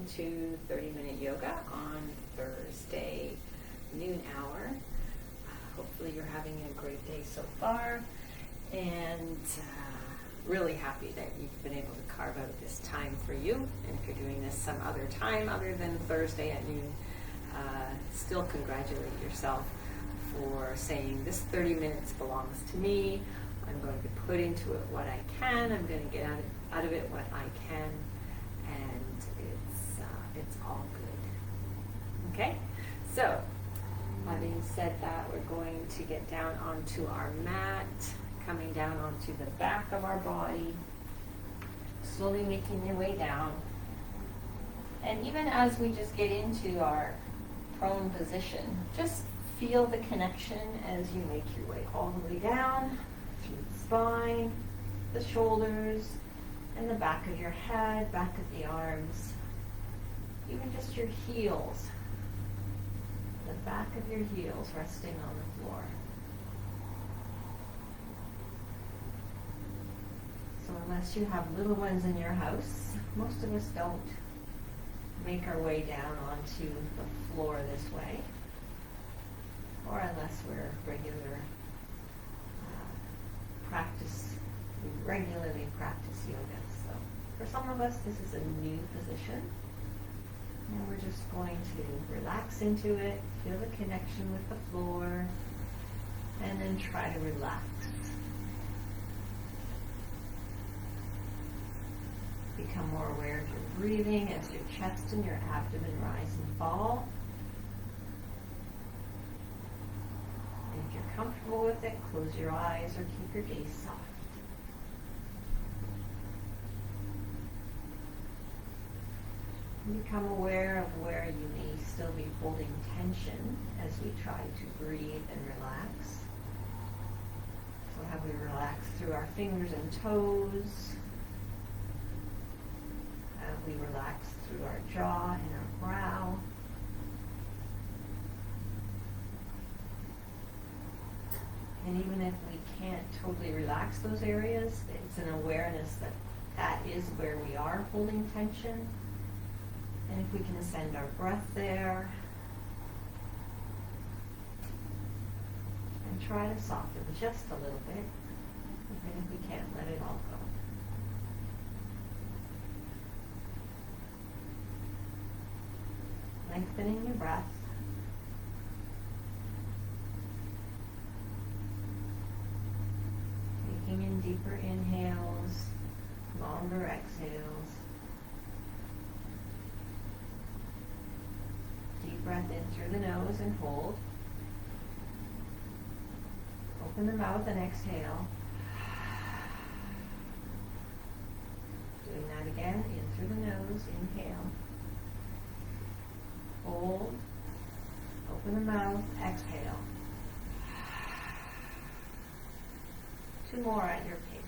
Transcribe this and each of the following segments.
welcome to 30-minute yoga on Thursday noon hour. Hopefully you're having a great day so far, and really happy that you've been able to carve out this time for you. And if you're doing this some other time other than Thursday at noon, still congratulate yourself for saying this 30 minutes belongs to me. I'm going to put into it what I can. I'm going to get out of it what I can, and it's all good. Okay? So, having said that, we're going to get down onto our mat, coming down onto the back of our body, slowly making your way down. And even as we just get into our prone position, just feel the connection as you make your way all the way down through the spine, the shoulders, and the back of your head, back of the arms, even just your heels, the back of your heels resting on the floor. So unless you have little ones in your house, most of us don't make our way down onto the floor this way, or unless we're regular we regularly practice yoga. So for some of us, this is a new position, and we're just going to relax into it, feel the connection with the floor, and then try to relax. Become more aware of your breathing as your chest and your abdomen rise and fall. And if you're comfortable with it, close your eyes or keep your gaze soft. Become aware of where you may still be holding tension as we try to breathe and relax. So have we relaxed through our fingers and toes? Have we relaxed through our jaw and our brow? And even if we can't totally relax those areas, it's an awareness that that is where we are holding tension. And if we can send our breath there and try to soften just a little bit, even if we can't let it all go. Lengthening your breath. Taking in deeper inhales, longer exhales. Deep breath in through the nose and hold. Open the mouth and exhale. Doing that again, in through the nose, inhale. Hold. Open the mouth, exhale. 2 more at your pace.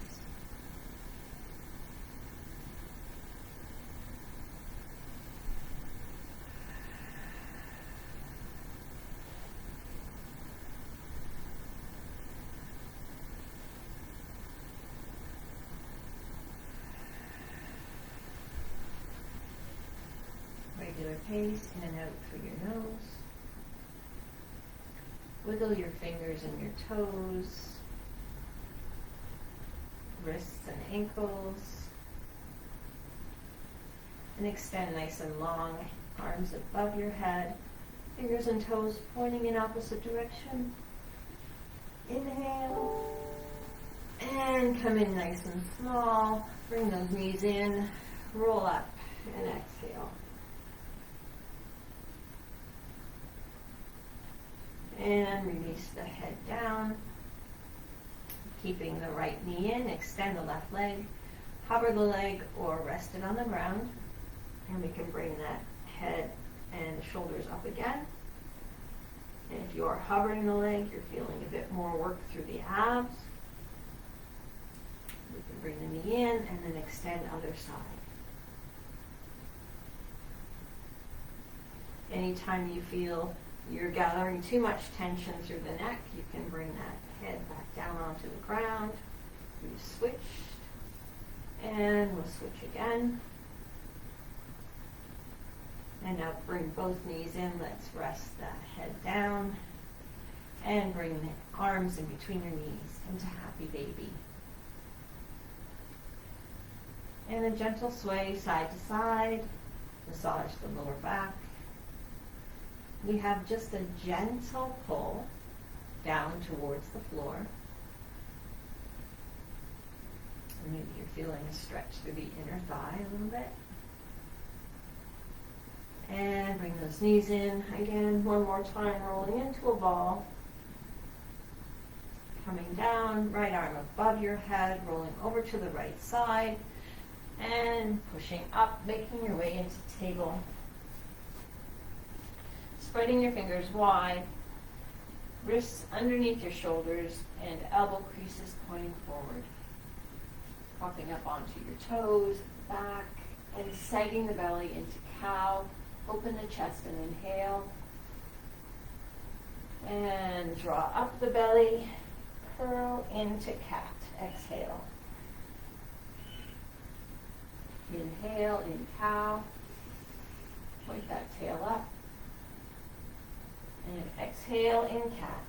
Regular pace, in and out through your nose. Wiggle your fingers and your toes, wrists and ankles, and extend nice and long, arms above your head, fingers and toes pointing in opposite direction. Inhale, and come in nice and small, bring those knees in, roll up, and exhale. And release the head down. Keeping the right knee in, extend the left leg, hover the leg or rest it on the ground. And we can bring that head and shoulders up again. And if you're hovering the leg, you're feeling a bit more work through the abs. We can bring the knee in and then extend other side. Anytime you feel you're gathering too much tension through the neck, you can bring that head back down onto the ground. We've switched, and we'll switch again. And now bring both knees in. Let's rest that head down. And bring the arms in between your knees into happy baby. And a gentle sway side to side. Massage the lower back. We have just a gentle pull down towards the floor. Maybe you're feeling a stretch through the inner thigh a little bit. And bring those knees in. Again, one more time, rolling into a ball. Coming down, right arm above your head, rolling over to the right side. And pushing up, making your way into table. Spreading your fingers wide. Wrists underneath your shoulders and elbow creases pointing forward. Popping up onto your toes, back, and sagging the belly into cow. Open the chest and inhale. And draw up the belly. Curl into cat. Exhale. Inhale in cow. Point that tail up. And exhale in cat.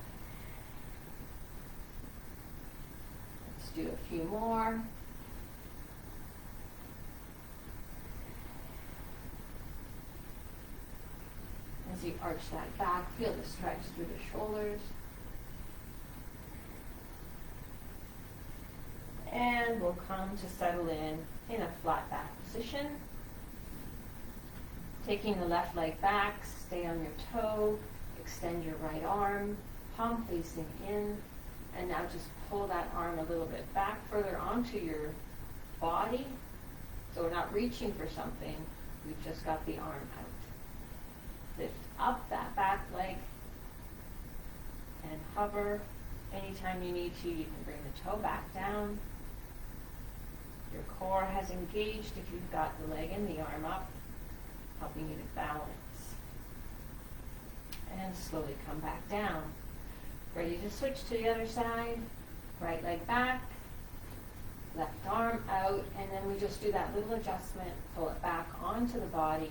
Let's do a few more. As you arch that back, feel the stretch through the shoulders. And we'll come to settle in a flat back position. Taking the left leg back, stay on your toe, extend your right arm, palm facing in, and now just pull that arm a little bit back further onto your body. So we're not reaching for something, we've just got the arm out. Lift up that back leg and hover. Anytime you need to, you can bring the toe back down. Your core has engaged if you've got the leg and the arm up, helping you to balance. And slowly come back down. Ready to switch to the other side. Right leg back, left arm out, and then we just do that little adjustment, pull it back onto the body.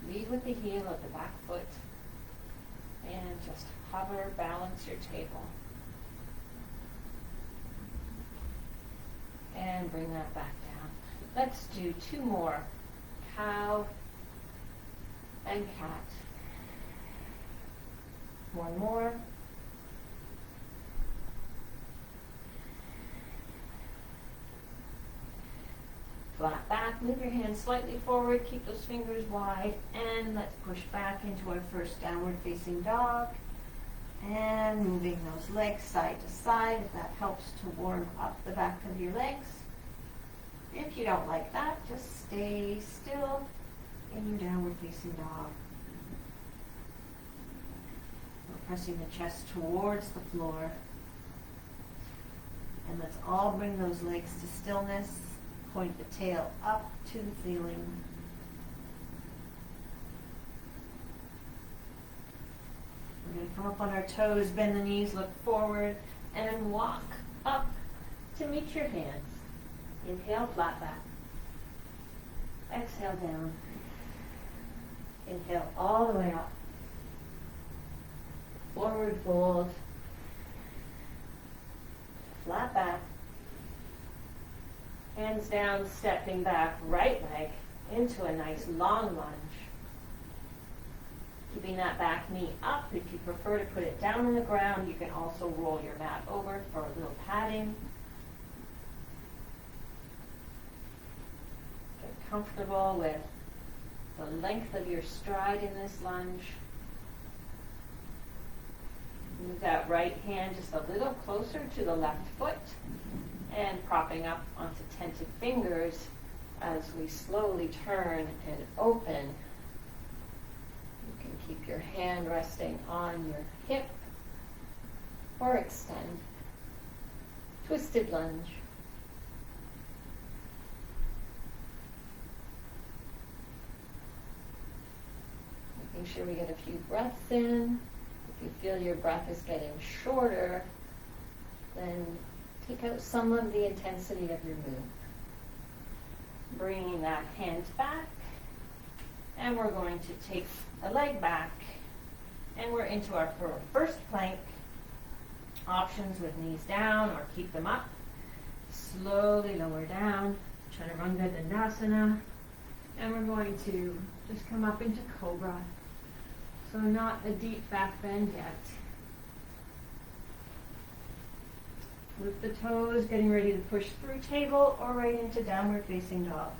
Lead with the heel of the back foot and just hover, balance your table. And bring that back down. Let's do two more. Cow and cat. One more. Flat back, move your hands slightly forward, keep those fingers wide, and let's push back into our first downward facing dog. And moving those legs side to side, if that helps to warm up the back of your legs. If you don't like that, just stay still in your downward facing dog. We're pressing the chest towards the floor. And let's all bring those legs to stillness. Point the tail up to the ceiling. We're going to come up on our toes, bend the knees, look forward, and then walk up to meet your hands. Inhale, flat back. Exhale, down. Inhale all the way up. Forward fold. Flat back. Hands down, stepping back, right leg into a nice long lunge. Keeping that back knee up. If you prefer to put it down on the ground, you can also roll your mat over for a little padding. Get comfortable with the length of your stride in this lunge. Move that right hand just a little closer to the left foot. And propping up onto tented fingers as we slowly turn and open. You can keep your hand resting on your hip or extend. Twisted lunge. Making sure we get a few breaths in. If you feel your breath is getting shorter, then take out some of the intensity of your move. Bringing that hand back And we're going to take a leg back, and we're into our first plank. Options with knees down or keep them up. Slowly lower down, Chaturanga Dandasana. And we're going to just come up into Cobra. So not a deep back bend yet. Loop the toes, getting ready to push through table or right into downward facing dog.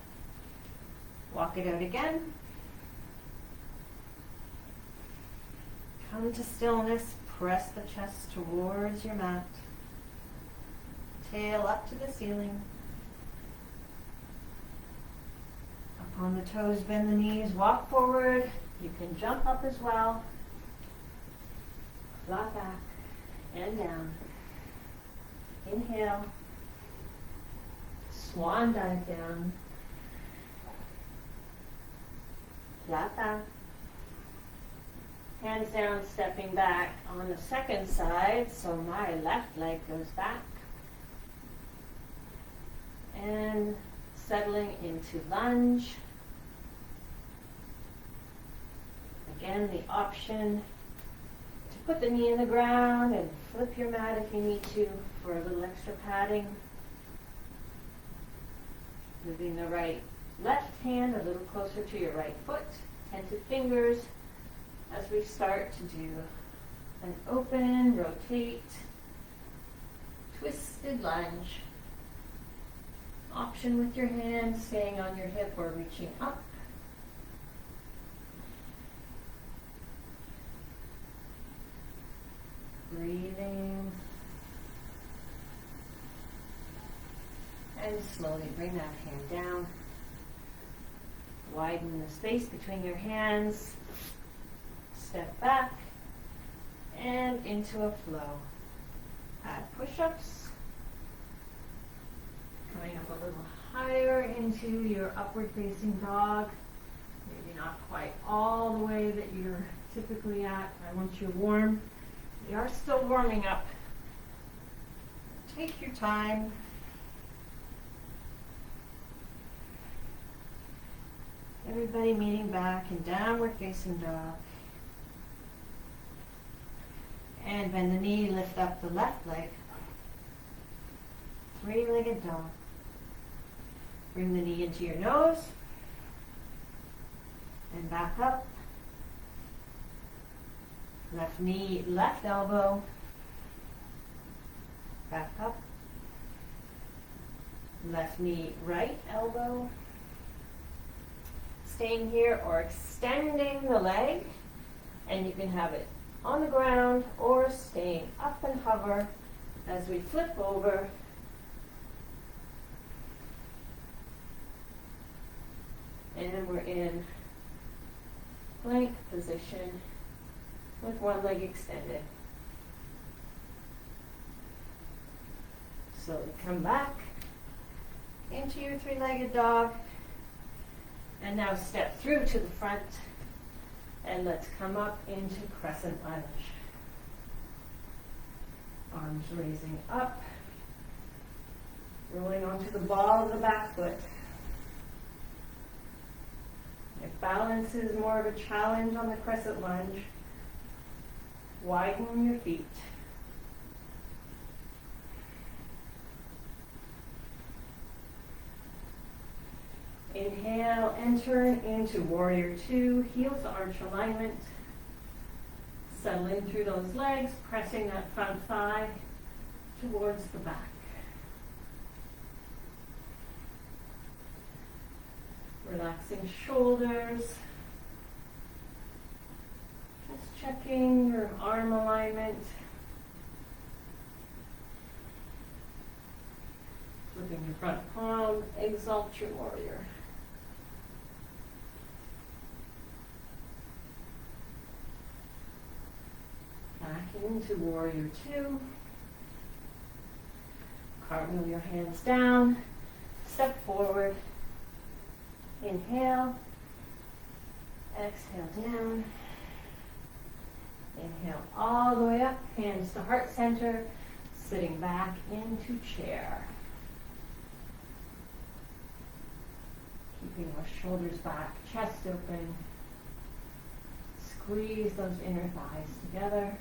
Walk it out again. Come to stillness, press the chest towards your mat. Tail up to the ceiling. Up on the toes, bend the knees, walk forward. You can jump up as well. Flat back and down. Inhale. Swan dive down. Flat back. Hands down, stepping back on the second side, so my left leg goes back. And settling into lunge. Again, the option to put the knee in the ground and flip your mat if you need to for a little extra padding. Moving the left hand a little closer to your right foot, tented fingers, as we start to do an open, rotate, twisted lunge. Option with your hands staying on your hip or reaching up. Breathing. And slowly bring that hand down. Widen the space between your hands. Step back and into a flow. Add push-ups. Coming up a little higher into your upward facing dog. Maybe not quite all the way that you're typically at. I want you warm. We are still warming up. Take your time. Everybody meeting back in downward facing dog. And bend the knee, lift up the left leg. Three-legged dog. Bring the knee into your nose. And back up. Left knee, left elbow. Back up. Left knee, right elbow. Staying here or extending the leg. And you can have it on the ground or staying up and hover as we flip over. And we're in plank position with one leg extended. Slowly come back into your three-legged dog. And now step through to the front. And let's come up into crescent lunge. Arms raising up. Rolling onto the ball of the back foot. If balance is more of a challenge on the crescent lunge, widen your feet. Inhale and turn into warrior two, heels to arch alignment. Settling through those legs, pressing that front thigh towards the back. Relaxing shoulders. Just checking your arm alignment. Flipping your front palm, exalt your warrior. Back into warrior two. Cartwheel your hands down. Step forward. Inhale. Exhale down. Inhale all the way up. Hands to heart center. Sitting back into chair. Keeping our shoulders back, chest open. Squeeze those inner thighs together.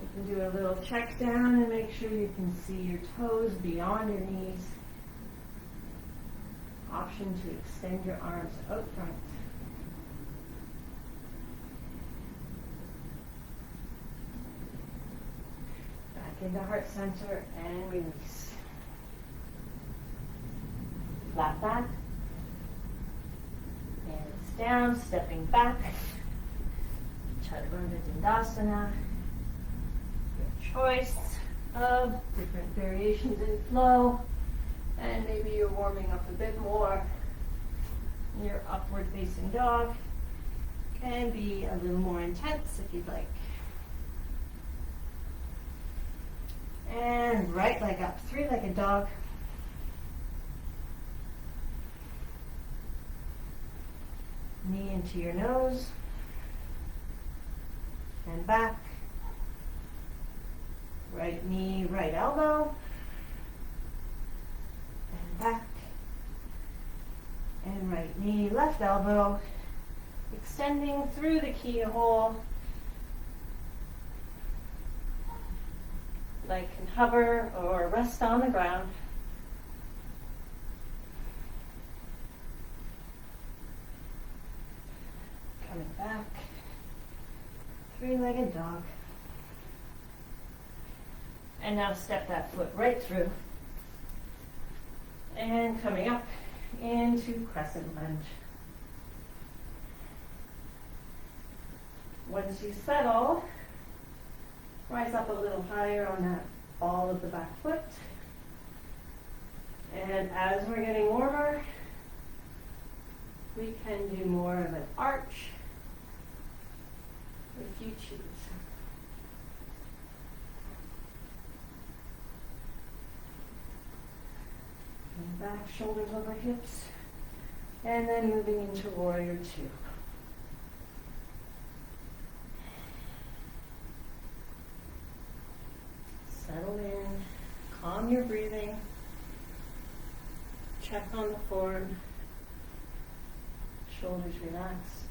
You can do a little check down and make sure you can see your toes beyond your knees. Option to extend your arms out front. Back into heart center and release. Flat back. Hands down, stepping back. Chaturanga Dandasana. Your choice of different variations in flow. And maybe you're warming up a bit more. Your upward facing dog can be a little more intense if you'd like. And right leg up, three-legged dog. Knee into your nose. And back. Right knee, right elbow. And back. And right knee, left elbow. Extending through the keyhole. Leg can hover or rest on the ground. Coming back. Three-legged dog. And now step that foot right through. And coming up into crescent lunge. Once you settle, rise up a little higher on that ball of the back foot. And as we're getting warmer, we can do more of an arch if you choose. And back, shoulders over hips. And then moving into warrior two. Settle in, calm your breathing, check on the form, shoulders relaxed,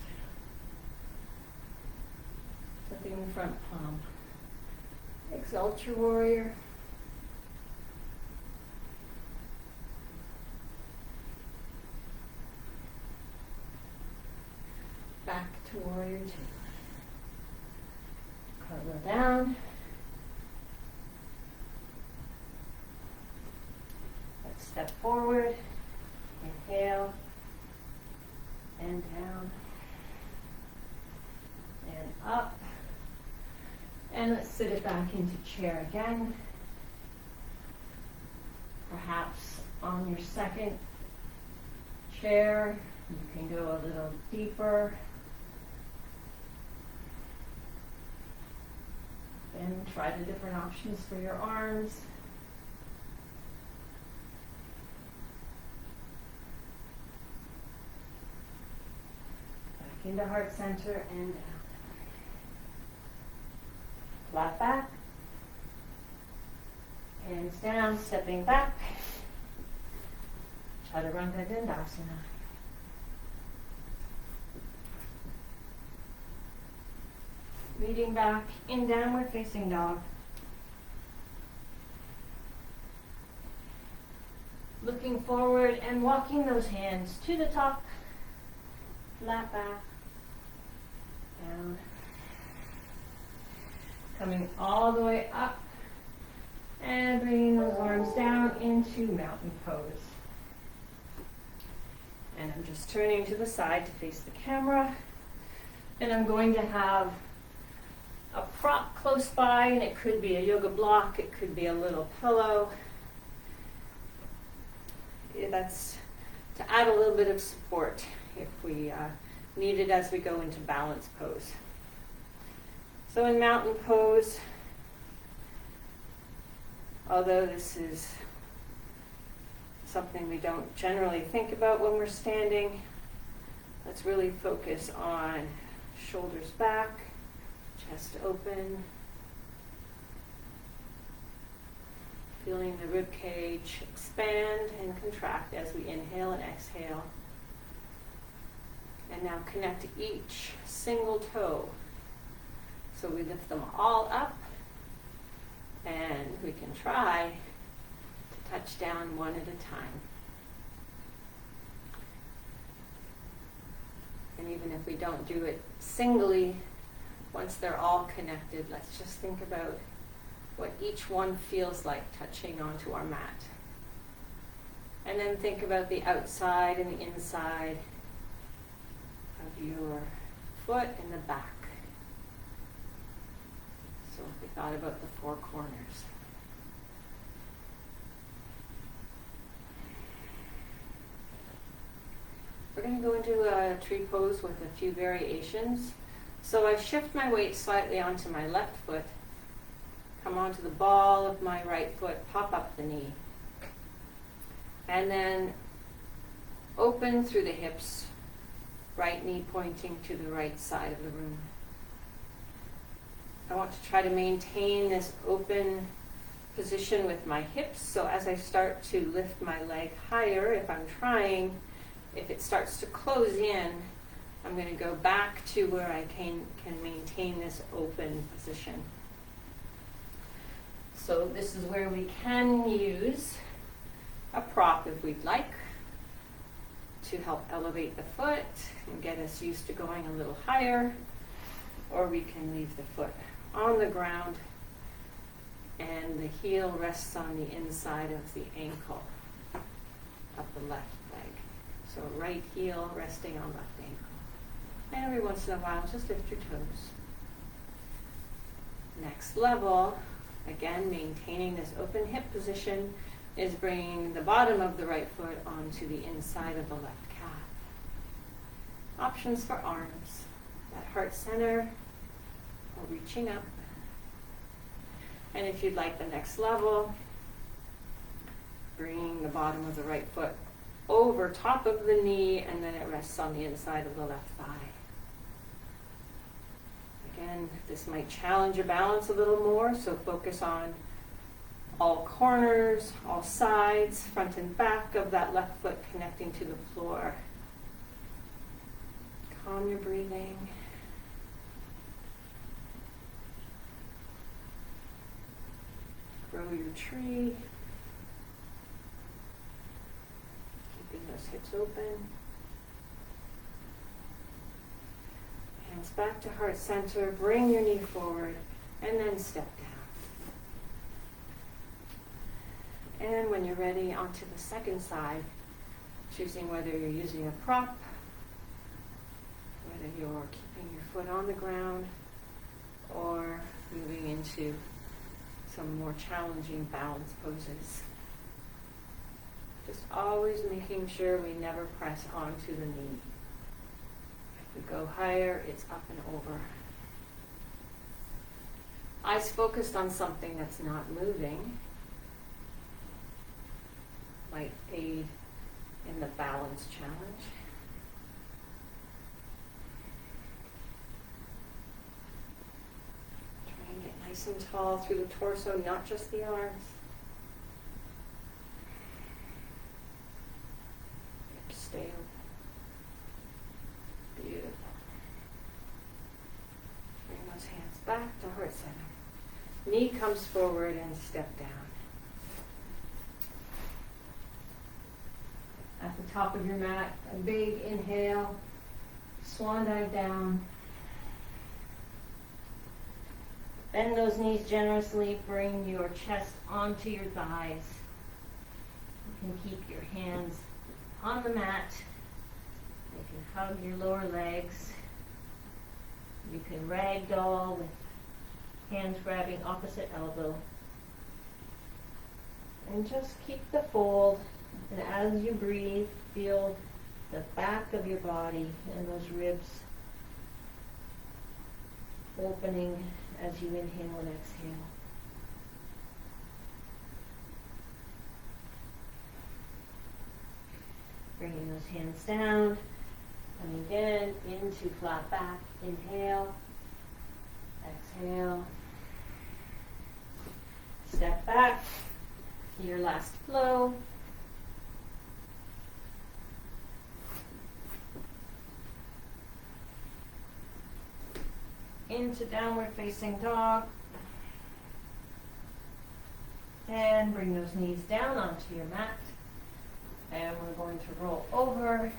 flipping the front palm. Exalt your warrior. Back to warrior two. Cartwheel down. Let's step forward. Inhale. And down. And up. And let's sit it back into chair again. Perhaps on your second chair, you can go a little deeper. And try the different options for your arms. Back into heart center and down. Flat back. Hands down, stepping back. Chaturanga Dandasana. Leading back in downward facing dog. Looking forward and walking those hands to the top. Flat back. Down. Coming all the way up. And bringing those arms down into mountain pose. And I'm just turning to the side to face the camera. And I'm going to have a prop close by, and it could be a yoga block, it could be a little pillow. That's to add a little bit of support if we need it as we go into balance pose. So in mountain pose, although this is something we don't generally think about when we're standing, let's really focus on shoulders back, chest open. Feeling the rib cage expand and contract as we inhale and exhale. And now connect each single toe. So we lift them all up, and we can try to touch down one at a time. And even if we don't do it singly, once they're all connected, let's just think about what each one feels like touching onto our mat. And then think about the outside and the inside of your foot and the back. So if we thought about the four corners. We're going to go into a tree pose with a few variations. So I shift my weight slightly onto my left foot, come onto the ball of my right foot, pop up the knee, and then open through the hips, right knee pointing to the right side of the room. I want to try to maintain this open position with my hips, so as I start to lift my leg higher, if I'm trying, if it starts to close in, I'm going to go back to where I can maintain this open position. So this is where we can use a prop if we'd like to help elevate the foot and get us used to going a little higher, or we can leave the foot on the ground and the heel rests on the inside of the ankle of the left leg. So right heel resting on left ankle. And every once in a while, just lift your toes. Next level, again, maintaining this open hip position, is bringing the bottom of the right foot onto the inside of the left calf. Options for arms, at heart center, or reaching up. And if you'd like the next level, bringing the bottom of the right foot over top of the knee, and then it rests on the inside of the left thigh. Again, this might challenge your balance a little more, so focus on all corners, all sides, front and back of that left foot connecting to the floor. Calm your breathing. Grow your tree. Keeping those hips open. Hands back to heart center. Bring your knee forward and then step down. And when you're ready, onto the second side, choosing whether you're using a prop, whether you're keeping your foot on the ground, or moving into some more challenging balance poses. Just always making sure we never press onto the knee. If we go higher, it's up and over. Eyes focused on something that's not moving might aid in the balance challenge. Try and get nice and tall through the torso, not just the arms. Hips stay open. Beautiful. Bring those hands back to heart center. Knee comes forward and step down. At the top of your mat, a big inhale, swan dive down. Bend those knees generously, bring your chest onto your thighs. You can keep your hands on the mat. You can hug your lower legs. You can ragdoll with hands grabbing opposite elbow. And just keep the fold. And as you breathe, feel the back of your body and those ribs opening as you inhale and exhale. Bringing those hands down. And again, into flat back. Inhale. Exhale. Step back. your last flow. Into downward facing dog. And bring those knees down onto your mat. And we're going to roll over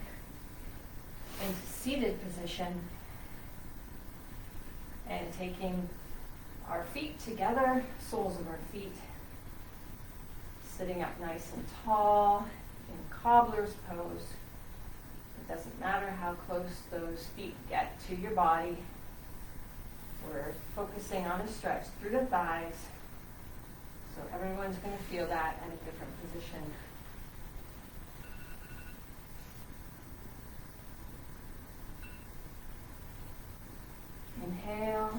into seated position. And taking our feet together, soles of our feet, sitting up nice and tall in cobbler's pose. It doesn't matter how close those feet get to your body. We're focusing on a stretch through the thighs. So everyone's going to feel that at a different position. Inhale.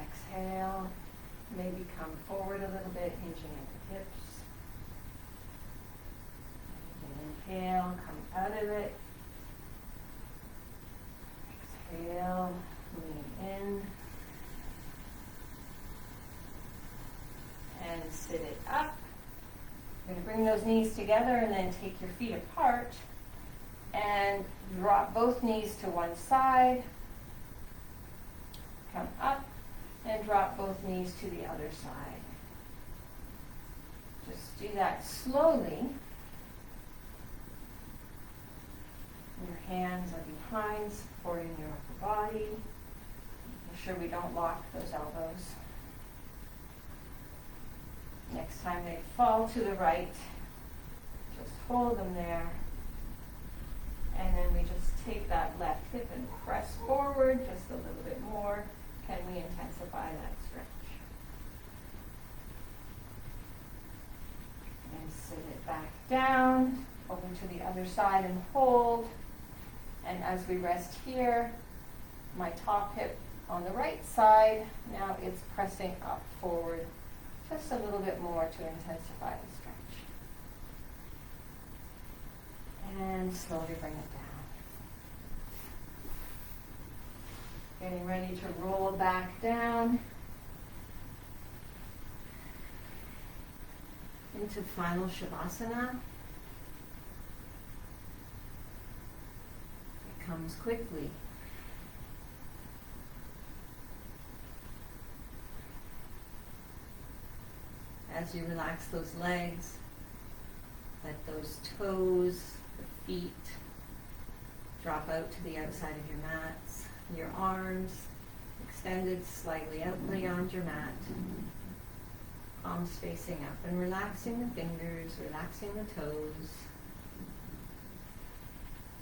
Exhale. Maybe come forward a little bit, hinging at the hips. And inhale, come out of it. Exhale, lean in. And sit it up. You're going to bring those knees together and then take your feet apart and drop both knees to one side. Come up and drop both knees to the other side. Just do that slowly. Your hands are behind, supporting your upper body. Make sure we don't lock those elbows. Next time they fall to the right, just hold them there. And then we just take that left hip and press forward just a little bit more. Can we intensify that stretch? And sit it back down, over to the other side and hold. And as we rest here, my top hip on the right side, now it's pressing up forward just a little bit more to intensify the stretch. And slowly bring it down. Getting ready to roll back down into final Shavasana. It comes quickly. As you relax those legs, let those toes, the feet, drop out to the outside of your mats. Your arms extended slightly out beyond your mat. Palms facing up and relaxing the fingers, relaxing the toes.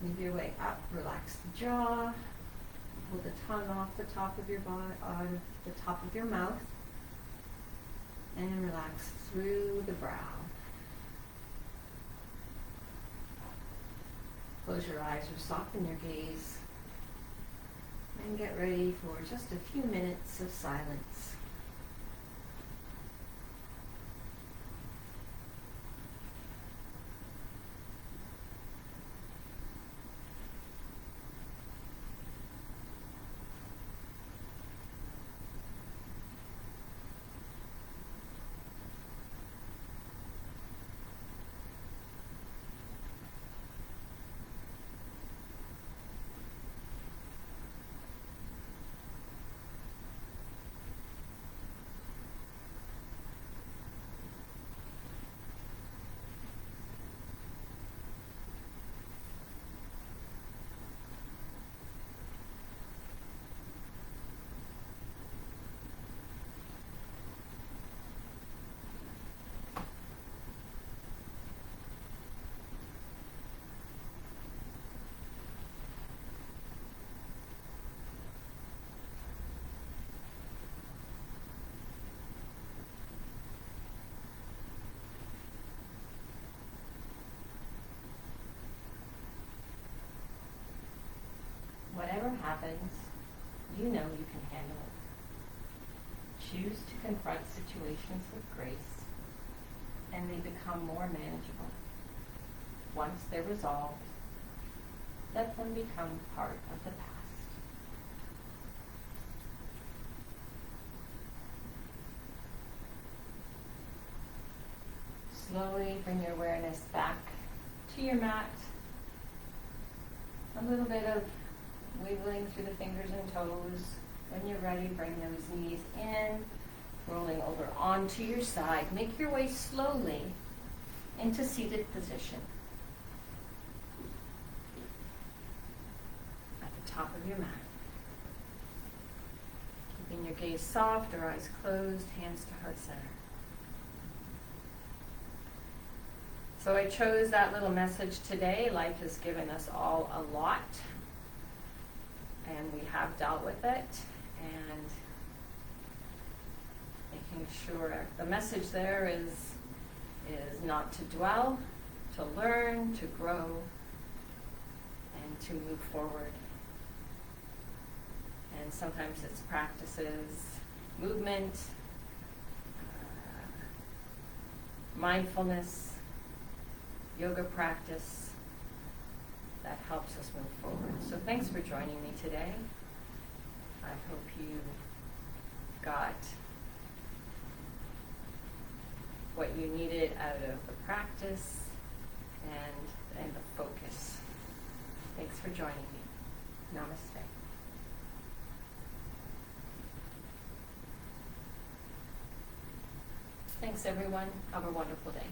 Move your way up, relax the jaw. Pull the tongue off the top of your the top of your mouth. And relax through the brow. Close your eyes or soften your gaze. And get ready for just a few minutes of silence. Whatever happens, you know you can handle it. Choose to confront situations with grace, and they become more manageable. Once they're resolved, let them become part of the past. Slowly bring your awareness back to your mat. A little bit of wiggling through the fingers and toes. When you're ready, bring those knees in, rolling over onto your side. Make your way slowly into seated position. At the top of your mat. Keeping your gaze soft or eyes closed, hands to heart center. So I chose that little message today. Life has given us all a lot, and we have dealt with it, and making sure the message there is not to dwell, to learn, to grow, and to move forward. And sometimes it's practices, movement, mindfulness, yoga practice that helps us move forward. So thanks for joining me today. I hope you got what you needed out of the practice and the focus. Thanks for joining me. Namaste. Thanks everyone. Have a wonderful day.